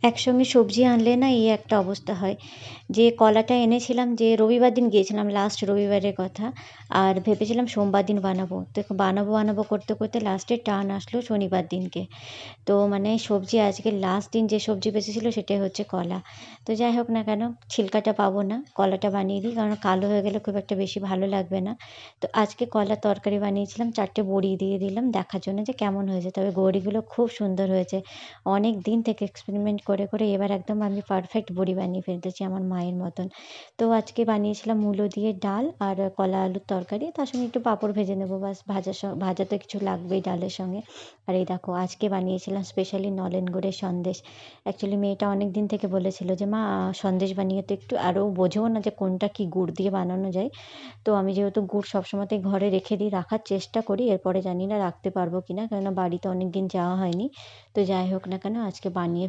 একসঙ্গে সবজি আনলে না এই একটা অবস্থা হয় যে কলাটা এনেছিলাম যে রবিবার দিন গিয়েছিলাম, লাস্ট রবিবারের কথা। আর ভেবেছিলাম সোমবার দিন বানাবো, তো বানাবো বানাবো করতে করতে লাস্টে টান আসলো শনিবার দিনকে। তো মানে সবজি আজকে লাস্ট দিন যে সবজি বেঁচেছিল সেটাই হচ্ছে কলা। তো যাই হোক না কেন, ছিলকাটা পাবো না, কলাটা বানিয়ে দিই, কারণ কালো হয়ে গেলে খুব একটা বেশি ভালো লাগবে না। তো আজকে কলার তরকারি বানিয়েছিলাম, 4টে বড়ি দিয়ে দিলাম দেখার জন্য যে কেমন হয়েছে। তবে বড়িগুলো খুব সুন্দর হয়েছে। অনেক দিন থেকে এক্সপেরিমেন্ট করে করে এবার একদম আমি পারফেক্ট বড়ি বানিয়ে ফেলতেছি আমার মায়ের মতন। তো আজকে বানিয়েছিলাম মূলো দিয়ে ডাল আর কলা আলুর তরকারি, তার সঙ্গে একটু পাঁপড় ভেজে নেবো, বাস। ভাজা তো কিছু লাগবেই ডালের সঙ্গে। আর এই দেখো আজকে বানিয়েছিলাম স্পেশালি নলেন গুড়ের সন্দেশ। অ্যাকচুয়ালি মেয়েটা অনেক দিন থেকে বলেছিল যে মা সন্দেশ বানিয়ে তো একটু, আরও বোঝেও না যে কোনটা কি গুড় দিয়ে বানানো যায়। তো আমি যেহেতু গুড় সবসময়তেই ঘরে রেখে দিই, রাখার চেষ্টা করি, এরপরে জানি না রাখতে পারবো কি না, কেননা বাড়িতে অনেক দিন যাওয়া হয়নি। তো যাই হোক না কেন আজকে বানিয়ে